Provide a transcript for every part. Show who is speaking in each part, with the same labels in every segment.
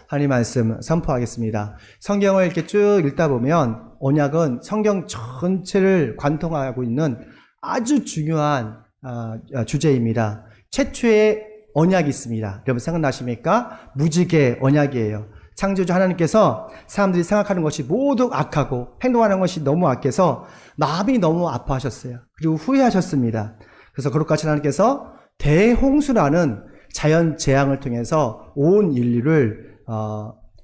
Speaker 1: 하나님 말씀 선포하겠습니다. 성경을 이렇게 쭉 읽다 보면 언약은 성경 전체를 관통하고 있는 아주 중요한 주제입니다. 최초의 언약이 있습니다. 여러분 생각나십니까? 무지개 언약이에요. 창조주 하나님께서 사람들이 생각하는 것이 모두 악하고 행동하는 것이 너무 악해서 마음이 너무 아파하셨어요. 그리고 후회하셨습니다. 그래서 거룩하신 하나님께서 대홍수라는 자연 재앙을 통해서 온 인류를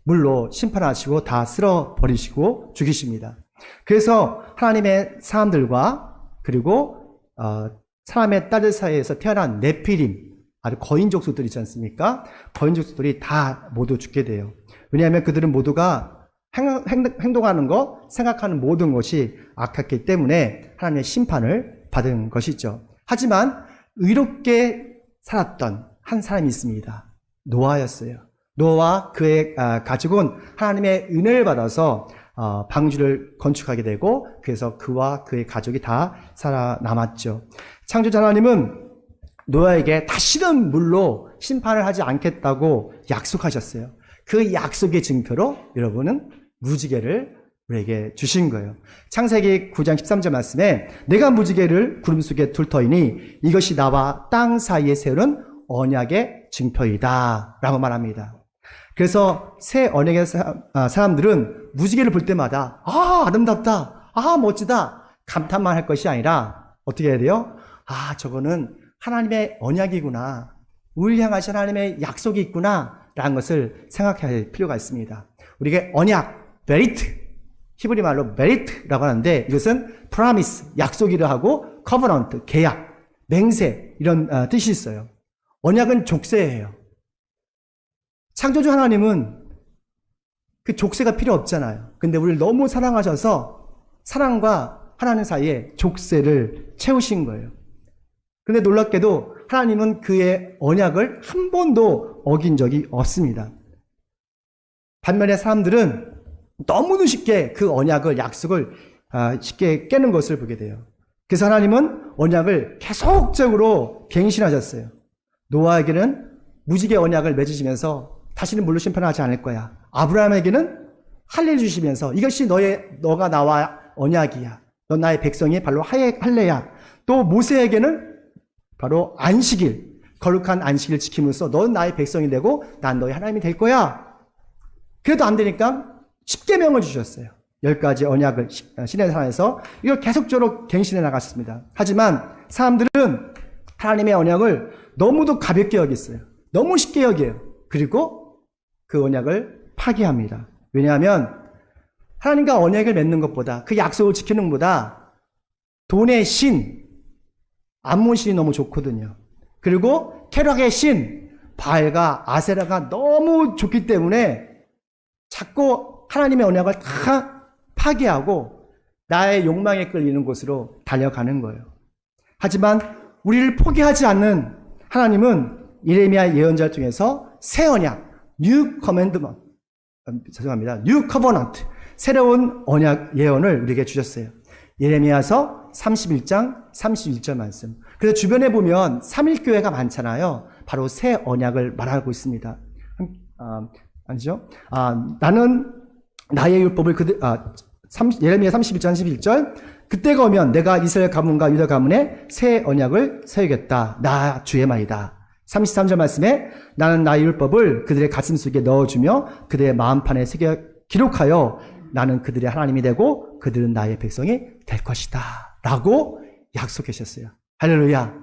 Speaker 1: 물로 심판하시고 다 쓸어버리시고 죽이십니다. 그래서 하나님의 사람들과 그리고 사람의 딸들 사이에서 태어난 네피림, 아주 거인 족속들 있지 않습니까? 거인 족속들이 다 모두 죽게 돼요. 왜냐하면 그들은 모두가 행동하는 것, 생각하는 모든 것이 악했기 때문에 하나님의 심판을 받은 것이죠. 하지만 의롭게 살았던 한 사람이 있습니다. 노아였어요. 노아와 그의 가족은 하나님의 은혜를 받아서 방주를 건축하게 되고 그래서 그와 그의 가족이 다 살아남았죠. 창조자 하나님은 노아에게 다시는 물로 심판을 하지 않겠다고 약속하셨어요. 그 약속의 증표로 여러분은 무지개를 우리에게 주신 거예요. 창세기 9장 13절 말씀에 내가 무지개를 구름 속에 둘 터이니 이것이 나와 땅 사이에 세우는 언약의 증표이다 라고 말합니다. 그래서 새 언약의 사람들은 무지개를 볼 때마다 아름답다, 멋지다 감탄만 할 것이 아니라 어떻게 해야 돼요? 저거는 하나님의 언약이구나, 우리를 향하신 하나님의 약속이 있구나 라는 것을 생각해야 할 필요가 있습니다. 우리가 언약, 베리트, 히브리 말로 베리트라고 하는데 이것은 프라미스, 약속이라 하고 커버넌트, 계약, 맹세 이런 뜻이 있어요. 언약은 족쇄예요. 창조주 하나님은 그 족쇄가 필요 없잖아요. 근데 우리를 너무 사랑하셔서 사랑과 하나님 사이에 족쇄를 채우신 거예요. 근데 놀랍게도 하나님은 그의 언약을 한 번도 어긴 적이 없습니다. 반면에 사람들은 너무도 쉽게 그 언약을, 약속을 쉽게 깨는 것을 보게 돼요. 그래서 하나님은 언약을 계속적으로 갱신하셨어요. 노아에게는 무지개 언약을 맺으시면서 다시는 물로 심판하지 않을 거야. 아브라함에게는 할례를 주시면서 이것이 너가 나와 언약이야. 넌 나의 백성이 바로 할례야. 또 모세에게는 바로 안식일, 거룩한 안식일을 지킴으로써 넌 나의 백성이 되고 난 너의 하나님이 될 거야. 그래도 안 되니까 10계명을 주셨어요. 10가지 언약을 시내 산에서 이걸 계속적으로 갱신해 나갔습니다. 하지만 사람들은 하나님의 언약을 너무도 가볍게 여겼어요. 너무 쉽게 여겨요. 그리고 그 언약을 파기합니다. 왜냐하면 하나님과 언약을 맺는 것보다, 그 약속을 지키는 것보다 돈의 신, 암몬 신이 너무 좋거든요. 그리고 쾌락의 신, 바알과 아세라가 너무 좋기 때문에 자꾸 하나님의 언약을 다 파괴하고 나의 욕망에 끌리는 곳으로 달려가는 거예요. 하지만 우리를 포기하지 않는 하나님은 예레미야 예언자를 통해서 새 언약, New Commandment, New Covenant, 새로운 언약 예언을 우리에게 주셨어요. 예레미야서 31장 31절 말씀. 그래서 주변에 보면 삼일교회가 많잖아요. 바로 새 언약을 말하고 있습니다. 아니죠? 나는 나의 율법을 예레미야 31장 11절 그때가 오면 내가 이스라엘 가문과 유다 가문에 새 언약을 세우겠다. 나 주의 말이다. 33절 말씀에 나는 나의 율법을 그들의 가슴 속에 넣어주며 그들의 마음판에 새겨 기록하여 나는 그들의 하나님이 되고 그들은 나의 백성이 될 것이다 라고 약속하셨어요. 할렐루야.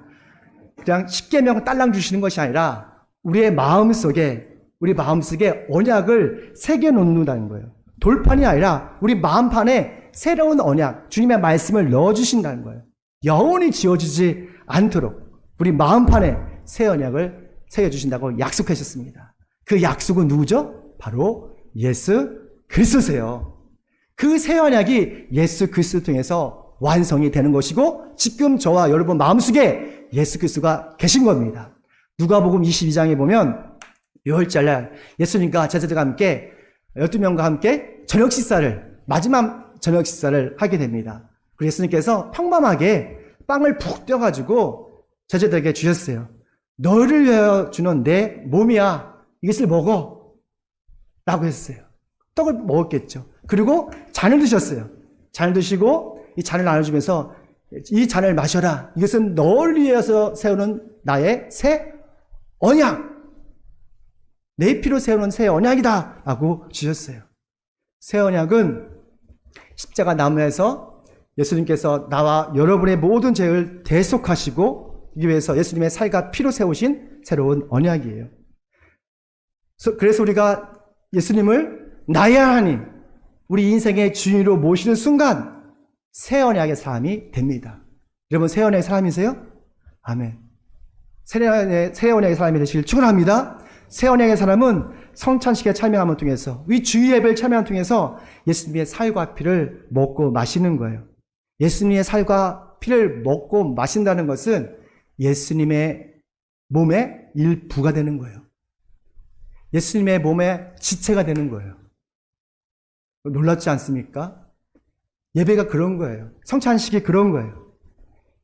Speaker 1: 그냥 10계명 딸랑 주시는 것이 아니라 우리 마음속에 언약을 새겨놓는다는 거예요. 돌판이 아니라 우리 마음판에 새로운 언약, 주님의 말씀을 넣어주신다는 거예요. 영원히 지워지지 않도록 우리 마음판에 새 언약을 새겨주신다고 약속하셨습니다. 그 약속은 누구죠? 바로 예수 그리스도세요. 그 새 언약이 예수 그리스도 통해서 완성이 되는 것이고 지금 저와 여러분 마음속에 예수 그리스도가 계신 겁니다. 누가복음 22장에 보면 6월절날 예수님과 제자들과 함께 12명과 함께 마지막 저녁 식사를 하게 됩니다. 그리고 예수님께서 평범하게 빵을 푹 떼어가지고 제자들에게 주셨어요. 너를 위하여 주는 내 몸이야. 이것을 먹어. 라고 했어요. 떡을 먹었겠죠. 그리고 잔을 드셨어요. 잔을 드시고 이 잔을 나눠주면서 이 잔을 마셔라. 이것은 널 위해서 세우는 나의 새 언약. 내 피로 세우는 새 언약이다. 라고 주셨어요. 새 언약은 십자가 나무에서 예수님께서 나와 여러분의 모든 죄를 대속하시고 이기 위해서 예수님의 살과 피로 세우신 새로운 언약이에요. 그래서 우리가 예수님을 나의 하나님, 우리 인생의 주인으로 모시는 순간 새 언약의 사람이 됩니다. 여러분 새 언약의 사람이세요? 아멘. 새 언약의 사람이 되시길 축원합니다. 새 언약의 사람은 성찬식에 참여함을 통해서 이 주의 예배를 참여함을 통해서 예수님의 살과 피를 먹고 마시는 거예요. 예수님의 살과 피를 먹고 마신다는 것은 예수님의 몸의 일부가 되는 거예요. 예수님의 몸의 지체가 되는 거예요. 놀랍지 않습니까? 예배가 그런 거예요. 성찬식이 그런 거예요.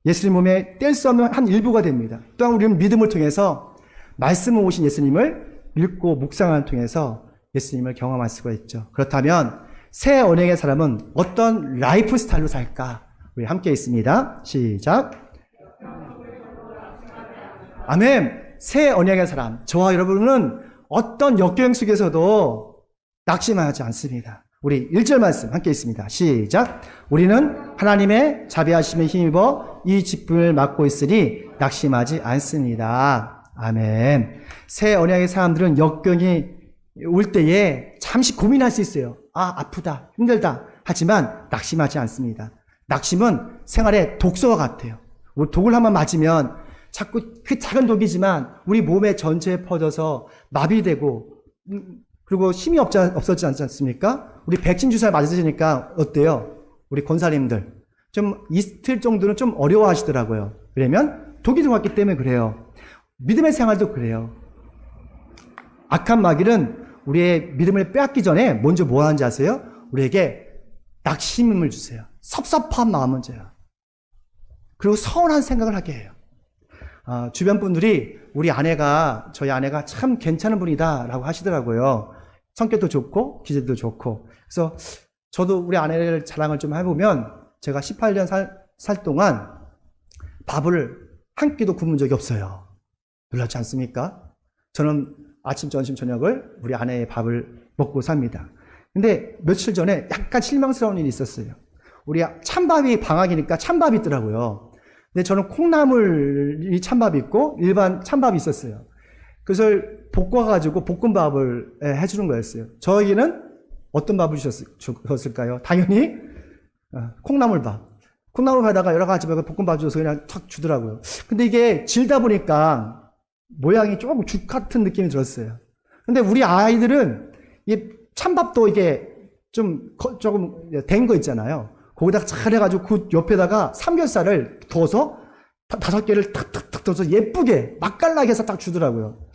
Speaker 1: 예수님 몸에 뗄 수 없는 한 일부가 됩니다. 또한 우리는 믿음을 통해서 말씀을 오신 예수님을 읽고 묵상을 통해서 예수님을 경험할 수가 있죠. 그렇다면 새 언약의 사람은 어떤 라이프 스타일로 살까? 우리 함께 있습니다. 시작. 아멘. 새 언약의 사람, 저와 여러분은 어떤 역경 속에서도 낙심하지 않습니다. 우리 1절 말씀 함께 있습니다. 시작. 우리는 하나님의 자비하심에 힘입어 이 직분을 맡고 있으니 낙심하지 않습니다. 아멘. 새 언약의 사람들은 역경이 올 때에 잠시 고민할 수 있어요. 아, 아프다, 힘들다. 하지만 낙심하지 않습니다. 낙심은 생활의 독소와 같아요. 우리 독을 한번 맞으면 자꾸 그 작은 독이지만 우리 몸에 전체에 퍼져서 마비되고 그리고 힘이 없어지지 않지 않습니까? 우리 백신 주사 맞으시니까 어때요? 우리 권사님들 좀 이틀 정도는 좀 어려워하시더라고요. 왜냐면 독이 들어갔기 때문에 그래요. 믿음의 생활도 그래요. 악한 마귀는 우리의 믿음을 빼앗기 전에 먼저 뭐 하는지 아세요? 우리에게 낙심을 주세요. 섭섭한 마음을 줘요. 그리고 서운한 생각을 하게 해요. 주변 분들이 저희 아내가 참 괜찮은 분이다 라고 하시더라고요. 성격도 좋고 기질도 좋고. 그래서 저도 우리 아내를 자랑을 좀 해보면 제가 18년 살 동안 밥을 한 끼도 굶은 적이 없어요. 놀랍지 않습니까? 저는 아침, 점심, 저녁을 우리 아내의 밥을 먹고 삽니다. 근데 며칠 전에 약간 실망스러운 일이 있었어요. 우리 찬밥이 방학이니까 찬밥이 있더라고요. 근데 저는 콩나물이 찬밥이 있고 일반 찬밥이 있었어요. 그것을 볶아가지고 볶음밥을 해주는 거였어요. 저에게는 어떤 밥을 주셨을까요? 당연히 콩나물밥. 콩나물밥에다가 여러 가지 볶음밥 줘서 그냥 탁 주더라고요. 근데 이게 질다 보니까 모양이 조금 죽 같은 느낌이 들었어요. 근데 우리 아이들은 이 찬밥도 이게 조금 된 거 있잖아요. 거기다가 잘 해가지고 그 옆에다가 삼겹살을 더서 5개를 탁탁탁 넣어서 예쁘게 맛깔나게 해서 딱 주더라고요.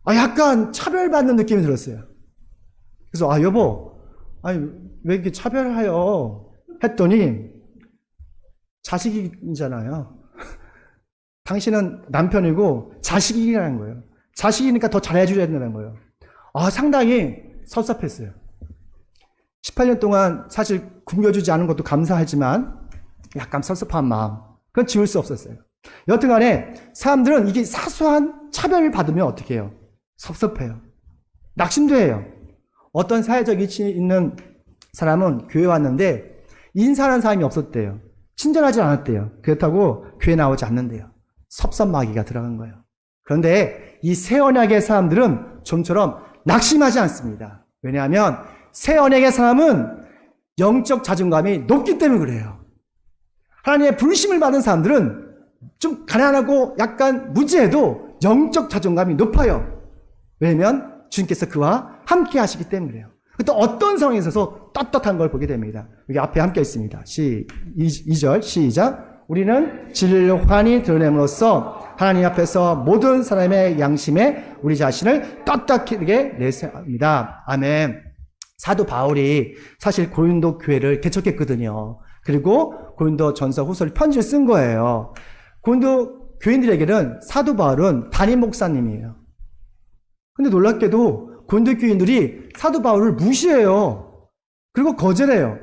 Speaker 1: 약간 차별받는 느낌이 들었어요. 그래서 여보, 왜 이렇게 차별하여? 했더니 자식이잖아요. 당신은 남편이고 자식이라는 거예요. 자식이니까 더 잘해줘야 된다는 거예요. 상당히 섭섭했어요. 18년 동안 사실 굶겨주지 않은 것도 감사하지만 약간 섭섭한 마음, 그건 지울 수 없었어요. 여튼 간에 사람들은 이게 사소한 차별을 받으면 어떻게 해요? 섭섭해요. 낙심도 해요. 어떤 사회적 위치에 있는 사람은 교회 왔는데 인사하는 사람이 없었대요. 친절하지 않았대요. 그렇다고 교회 나오지 않는데요. 섭섭마귀가 들어간 거예요. 그런데 이 새 언약의 사람들은 좀처럼 낙심하지 않습니다. 왜냐하면 새 언약의 사람은 영적 자존감이 높기 때문에 그래요. 하나님의 부르심을 받은 사람들은 좀 가난하고 약간 무지해도 영적 자존감이 높아요. 왜냐하면 주님께서 그와 함께 하시기 때문에 그래요. 또 어떤 상황에 있어서 떳떳한 걸 보게 됩니다. 여기 앞에 함께 있습니다. 2절 시작. 우리는 진리를 환히 드러냄으로써 하나님 앞에서 모든 사람의 양심에 우리 자신을 떳떳하게 내세웁니다. 아멘. 사도 바울이 사실 고린도 교회를 개척했거든요. 그리고 고린도 전서 후서를 편지를 쓴 거예요. 고린도 교인들에게는 사도 바울은 담임 목사님이에요. 근데 놀랍게도 고린도 교인들이 사도 바울을 무시해요. 그리고 거절해요.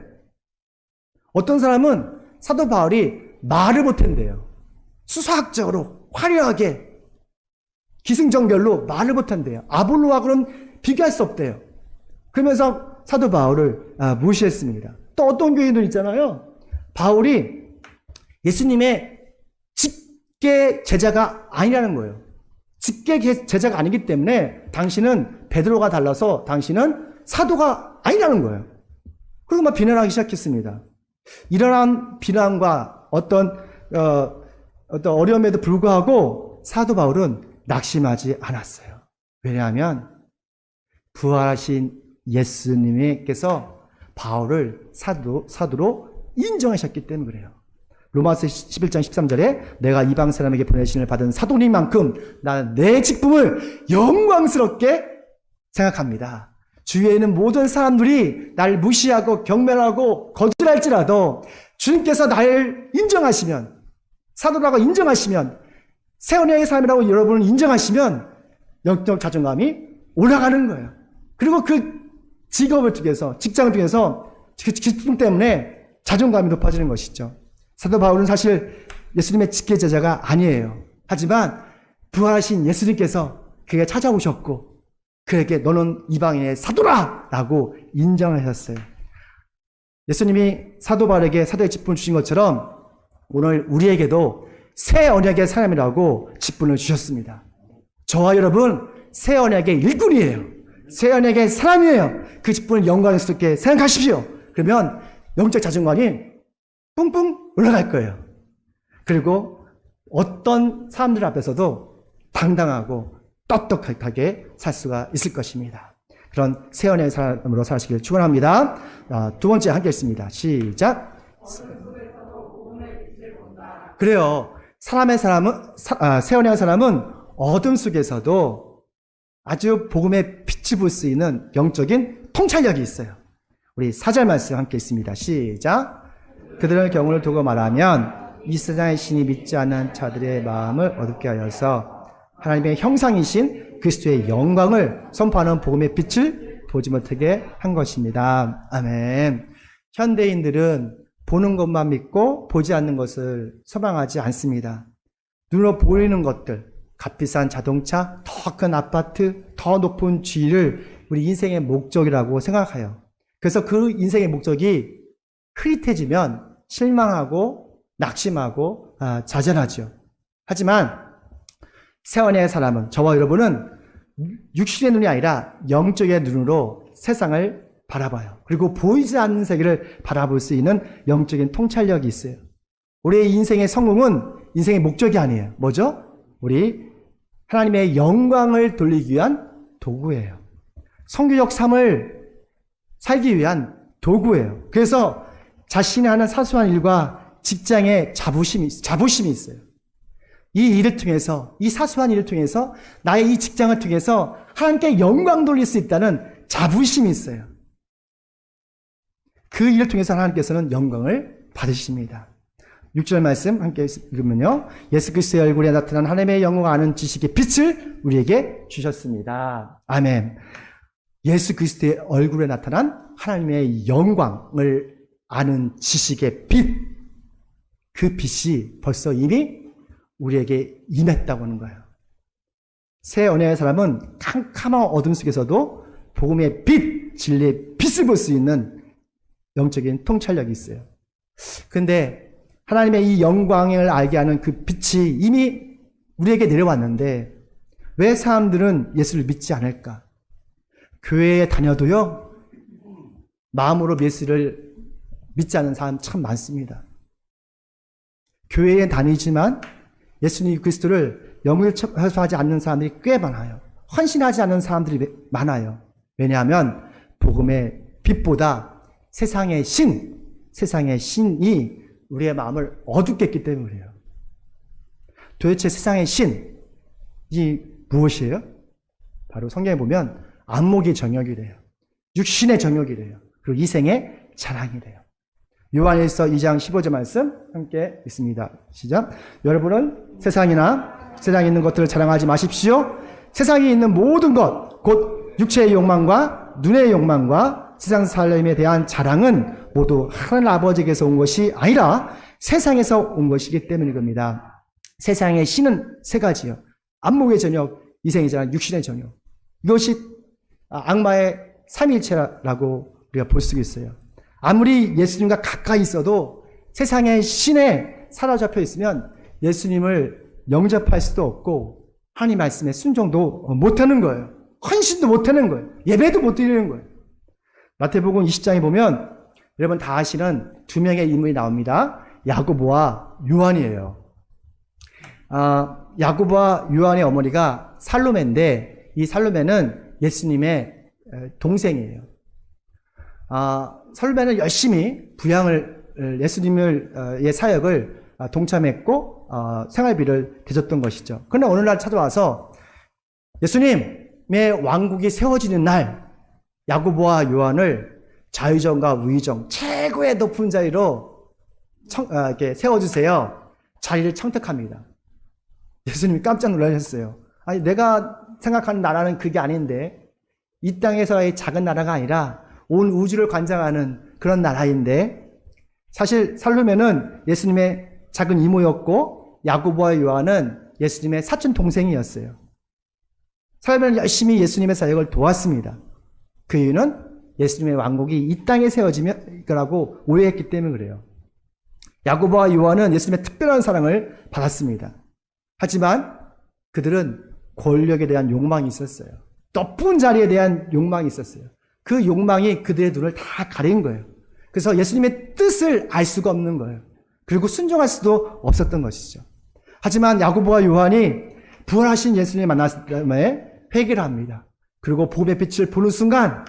Speaker 1: 어떤 사람은 사도 바울이 말을 못한대요. 수사학적으로 화려하게 기승전결로 말을 못한대요. 아볼로하고는 비교할 수 없대요. 그러면서 사도 바울을 무시했습니다. 또 어떤 교인들 있잖아요. 바울이 예수님의 직계 제자가 아니라는 거예요. 직계 제자가 아니기 때문에 당신은 베드로가 달라서 당신은 사도가 아니라는 거예요. 그리고 막 비난하기 시작했습니다. 이러한 비난과 어떤 어려움에도 불구하고 사도 바울은 낙심하지 않았어요. 왜냐하면 부활하신 예수님께서 바울을 사도로 인정하셨기 때문에 그래요. 로마서 11장 13절에 내가 이방 사람에게 보내신을 받은 사도님만큼 나는 내 직분을 영광스럽게 생각합니다. 주위에는 모든 사람들이 날 무시하고 경멸하고 거절할지라도 주님께서 나를 인정하시면, 사도라고 인정하시면, 새 언약의 사람이라고 여러분을 인정하시면 영적 자존감이 올라가는 거예요. 그리고 그 직업을 통해서, 직장을 통해서 그 기쁨 때문에 자존감이 높아지는 것이죠. 사도 바울은 사실 예수님의 직계 제자가 아니에요. 하지만 부활하신 예수님께서 그에게 찾아오셨고 그에게 너는 이방인의 사도라! 라고 인정하셨어요. 예수님이 사도 바울에게 사도의 직분을 주신 것처럼 오늘 우리에게도 새 언약의 사람이라고 직분을 주셨습니다. 저와 여러분 새 언약의 일꾼이에요. 새 언약의 사람이에요. 그 직분을 영광스럽게 생각하십시오. 그러면 영적 자존감이 뿡뿡 올라갈 거예요. 그리고 어떤 사람들 앞에서도 당당하고 떳떳하게 살 수가 있을 것입니다. 그런 새 언약의 사람으로 사시길 축원합니다. 두 번째 함께 읽습니다. 시작. 그래요. 새 언약의 사람은 어둠 속에서도 아주 복음의 빛을 볼 수 있는 영적인 통찰력이 있어요. 우리 4절 말씀 함께 읽습니다. 시작. 그들의 경우를 두고 말하면 이 세상의 신이 믿지 않는 자들의 마음을 어둡게 하여서 하나님의 형상이신 그리스도의 영광을 선포하는 복음의 빛을 보지 못하게 한 것입니다. 아멘. 현대인들은 보는 것만 믿고 보지 않는 것을 소망하지 않습니다. 눈으로 보이는 것들, 값비싼 자동차, 더 큰 아파트, 더 높은 지위를 우리 인생의 목적이라고 생각해요. 그래서 그 인생의 목적이 흐릿해지면 실망하고 낙심하고 좌절하죠. 하지만 새 언약의 사람은, 저와 여러분은 육신의 눈이 아니라 영적의 눈으로 세상을 바라봐요. 그리고 보이지 않는 세계를 바라볼 수 있는 영적인 통찰력이 있어요. 우리의 인생의 성공은 인생의 목적이 아니에요. 뭐죠? 우리 하나님의 영광을 돌리기 위한 도구예요. 성교적 삶을 살기 위한 도구예요. 그래서 자신이 하는 사소한 일과 직장에 자부심이 있어요. 이 일을 통해서, 이 사소한 일을 통해서, 나의 이 직장을 통해서 하나님께 영광 돌릴 수 있다는 자부심이 있어요. 그 일을 통해서 하나님께서는 영광을 받으십니다. 6절 말씀 함께 읽으면요. 예수 그리스도의 얼굴에 나타난 하나님의 영광을 아는 지식의 빛을 우리에게 주셨습니다. 아멘. 예수 그리스도의 얼굴에 나타난 하나님의 영광을 아는 지식의 빛, 그 빛이 벌써 이미 우리에게 임했다고 하는 거예요. 새 언약의 사람은 캄캄한 어둠 속에서도 복음의 빛, 진리의 빛을 볼 수 있는 영적인 통찰력이 있어요. 그런데 하나님의 이 영광을 알게 하는 그 빛이 이미 우리에게 내려왔는데 왜 사람들은 예수를 믿지 않을까? 교회에 다녀도요, 마음으로 예수를 믿지 않는 사람 참 많습니다. 교회에 다니지만 예수님 그리스도를 영접하지 않는 사람들이 꽤 많아요. 헌신하지 않는 사람들이 많아요. 왜냐하면 복음의 빛보다 세상의 신이 우리의 마음을 어둡게 했기 때문이에요. 도대체 세상의 신이 무엇이에요? 바로 성경에 보면 안목의 정욕이래요. 육신의 정욕이래요. 그리고 이생의 자랑이래요. 요한일서 2장 15절 말씀 함께 읽습니다. 시작. 여러분은 세상에 있는 것들을 자랑하지 마십시오. 세상에 있는 모든 것, 곧 육체의 욕망과 눈의 욕망과 세상 삶에 대한 자랑은 모두 하나님 아버지께서 온 것이 아니라 세상에서 온 것이기 때문인 겁니다. 세상의 신은 세 가지요. 안목의 저녁, 이생의 자랑, 육신의 저녁. 이것이 악마의 삼일체라고 우리가 볼 수 있어요. 아무리 예수님과 가까이 있어도 세상의 신에 사로잡혀 있으면 예수님을 영접할 수도 없고 하나님 말씀에 순종도 못하는 거예요. 헌신도 못하는 거예요. 예배도 못 드리는 거예요. 마태복음 20장에 보면 여러분 다 아시는 두 명의 인물이 나옵니다. 야고보와 요한이에요. 야고보와 요한의 어머니가 살로메인데 이 살로메는 예수님의 동생이에요. 살로메는 열심히 부양을 예수님의 사역을 동참했고 생활비를 대줬던 것이죠. 그러나 어느 날 찾아와서 예수님의 왕국이 세워지는 날 야고보와 요한을 자유정과 우의정 최고의 높은 자리로 이렇게 세워주세요. 자리를 청탁합니다. 예수님이 깜짝 놀라셨어요. 아니 내가 생각하는 나라는 그게 아닌데 이 땅에서의 작은 나라가 아니라 온 우주를 관장하는 그런 나라인데 사실 살로메는 예수님의 작은 이모였고 야고보와 요한은 예수님의 사촌 동생이었어요. 살로메는 열심히 예수님의 사역을 도왔습니다. 그 이유는 예수님의 왕국이 이 땅에 세워지면 거라고 오해했기 때문에 그래요. 야고보와 요한은 예수님의 특별한 사랑을 받았습니다. 하지만 그들은 권력에 대한 욕망이 있었어요. 높은 자리에 대한 욕망이 있었어요. 그 욕망이 그들의 눈을 다 가린 거예요. 그래서 예수님의 뜻을 알 수가 없는 거예요. 그리고 순종할 수도 없었던 것이죠. 하지만 야고보와 요한이 부활하신 예수님을 만났을 때 회개를 합니다. 그리고 복음의 빛을 보는 순간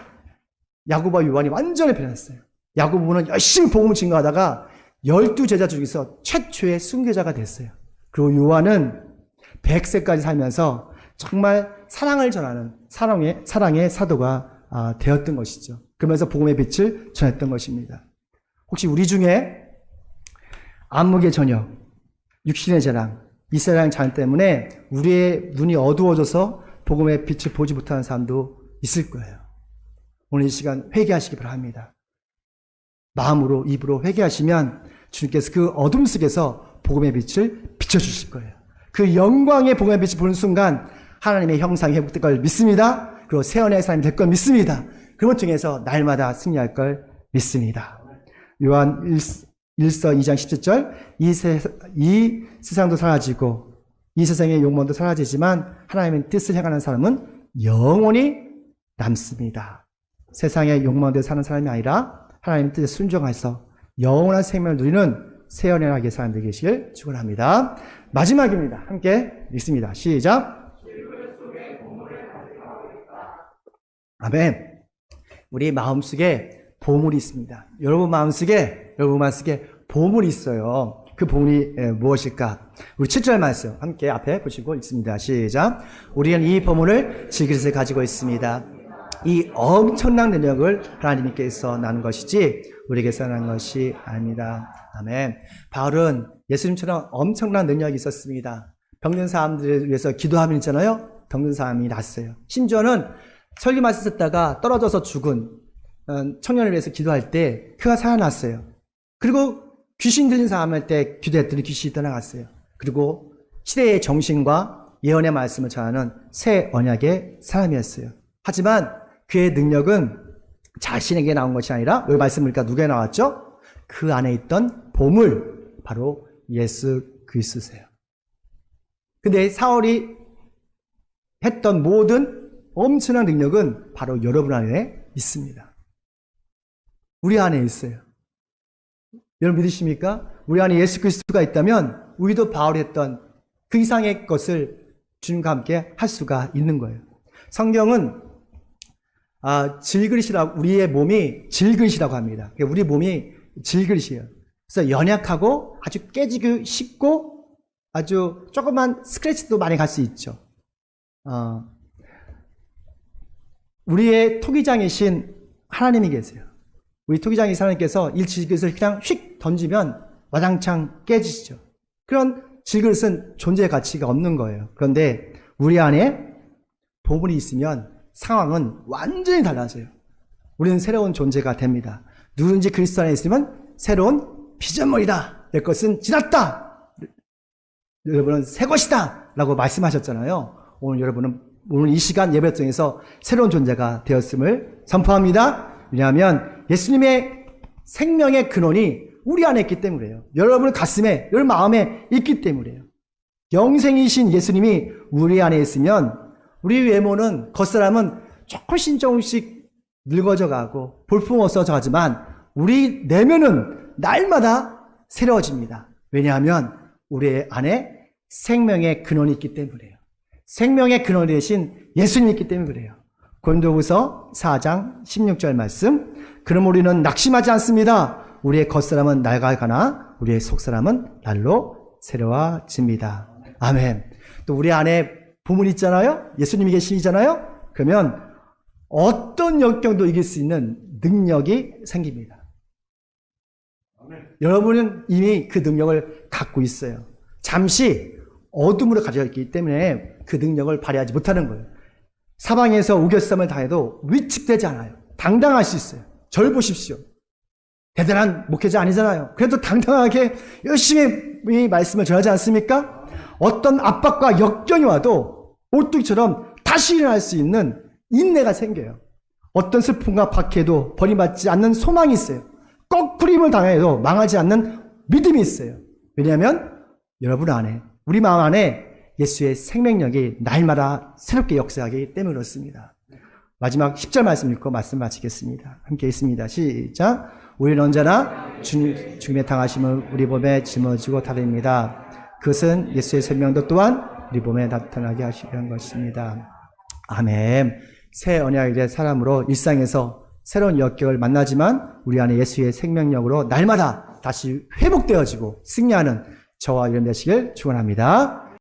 Speaker 1: 야고보와 요한이 완전히 변했어요. 야고보는 열심히 복음을 증거하다가 12제자 중에서 최초의 순교자가 됐어요. 그리고 요한은 100세까지 살면서 정말 사랑을 전하는 사랑의 사도가 되었던 것이죠. 그러면서 복음의 빛을 전했던 것입니다. 혹시 우리 중에 안목의 저녁, 육신의 자랑, 이 세상 자랑 때문에 우리의 눈이 어두워져서 복음의 빛을 보지 못하는 사람도 있을 거예요. 오늘 이 시간 회개하시기 바랍니다. 마음으로 입으로 회개하시면 주님께서 그 어둠 속에서 복음의 빛을 비춰주실 거예요. 그 영광의 복음의 빛을 보는 순간 하나님의 형상이 회복될 걸 믿습니다. 그리고 새언의 삶이 될 걸 믿습니다. 그것 중에서 날마다 승리할 걸 믿습니다. 요한 1서 2장 17절 이 세상도 사라지고 이 세상의 욕망도 사라지지만 하나님의 뜻을 행하는 사람은 영원히 남습니다. 세상의 욕망대로 사는 사람이 아니라 하나님의 뜻에 순종해서 영원한 생명을 누리는 새언의 사람 되게 계시길 축원합니다. 마지막입니다. 함께 읽습니다. 시작. 아멘. 우리 마음속에 보물이 있습니다. 여러분 마음속에 보물이 있어요. 그 보물이 무엇일까? 우리 7절 말씀 함께 앞에 보시고 읽습니다. 시작. 우리는 이 보물을 질그릇에 가지고 있습니다. 이 엄청난 능력을 하나님께서 나는 것이지 우리에게서 난 것이 아닙니다. 아멘. 바울은 예수님처럼 엄청난 능력이 있었습니다. 병든 사람들을 위해서 기도하면 있잖아요. 병든 사람이 낫어요. 심지어는 설교 말씀 듣다가 떨어져서 죽은 청년을 위해서 기도할 때 그가 살아났어요. 그리고 귀신 들린 사람 할 때 기도했더니 귀신이 떠나갔어요. 그리고 시대의 정신과 예언의 말씀을 전하는 새 언약의 사람이었어요. 하지만 그의 능력은 자신에게 나온 것이 아니라 여기 말씀 보니까 누구에 나왔죠? 그 안에 있던 보물, 바로 예수 그리스도세요. 근데 사울이 했던 모든 엄청난 능력은 바로 여러분 안에 있습니다. 우리 안에 있어요. 여러분 믿으십니까? 우리 안에 예수 그리스도가 있다면 우리도 바울이 했던 그 이상의 것을 주님과 함께 할 수가 있는 거예요. 성경은 질그릇이라고, 우리의 몸이 질그릇이라고 합니다. 우리 몸이 질그릇이에요. 그래서 연약하고 아주 깨지기 쉽고 아주 조그만 스크래치도 많이 갈 수 있죠. 우리의 토기장이신 하나님이 계세요. 우리 토기장이신 하나님께서 이 질그릇을 그냥 휙 던지면 와장창 깨지시죠. 그런 질그릇은 존재의 가치가 없는 거예요. 그런데 우리 안에 보물이 있으면 상황은 완전히 달라져요. 우리는 새로운 존재가 됩니다. 누구든지 그리스도 안에 있으면 새로운 피조물이다. 내 것은 지났다. 여러분은 새 것이다. 라고 말씀하셨잖아요. 오늘 여러분은 오늘 이 시간 예배장에서 새로운 존재가 되었음을 선포합니다. 왜냐하면 예수님의 생명의 근원이 우리 안에 있기 때문이에요. 여러분 가슴에, 여러분 마음에 있기 때문이에요. 영생이신 예수님이 우리 안에 있으면 우리 외모는 겉사람은 조금씩 늙어져 가고 볼품없어져 가지만 우리 내면은 날마다 새로워집니다. 왜냐하면 우리 안에 생명의 근원이 있기 때문이에요. 생명의 근원이 되신 예수님이 있기 때문에 그래요. 고린도후서 4장 16절 말씀. 그럼 우리는 낙심하지 않습니다. 우리의 겉사람은 낡아가나 우리의 속사람은 날로 새로워집니다. 아멘. 또 우리 안에 보물 있잖아요. 예수님이 계시잖아요. 그러면 어떤 역경도 이길 수 있는 능력이 생깁니다. 여러분은 이미 그 능력을 갖고 있어요. 잠시 어둠으로 가져있기 때문에 그 능력을 발휘하지 못하는 거예요. 사방에서 우겨쌈을 당해도 위축되지 않아요. 당당할 수 있어요. 절 보십시오. 대단한 목회자 아니잖아요. 그래도 당당하게 열심히 이 말씀을 전하지 않습니까? 어떤 압박과 역경이 와도 오뚜기처럼 다시 일어날 수 있는 인내가 생겨요. 어떤 슬픔과 박해도 버림받지 않는 소망이 있어요. 거꾸로 힘을 당해도 망하지 않는 믿음이 있어요. 왜냐하면 여러분 안에, 우리 마음 안에 예수의 생명력이 날마다 새롭게 역사하기 때문에 그렇습니다. 마지막 10절 말씀 읽고 말씀 마치겠습니다. 함께 읽습니다. 시작. 우리는 언제나 주님의 당하심을 우리 몸에 짊어지고 다닙니다. 그것은 예수의 생명도 또한 우리 몸에 나타나게 하시려는 것입니다. 아멘. 새 언약의 사람으로 일상에서 새로운 역경을 만나지만 우리 안에 예수의 생명력으로 날마다 다시 회복되어지고 승리하는 저와 여러분 되시길 축원합니다.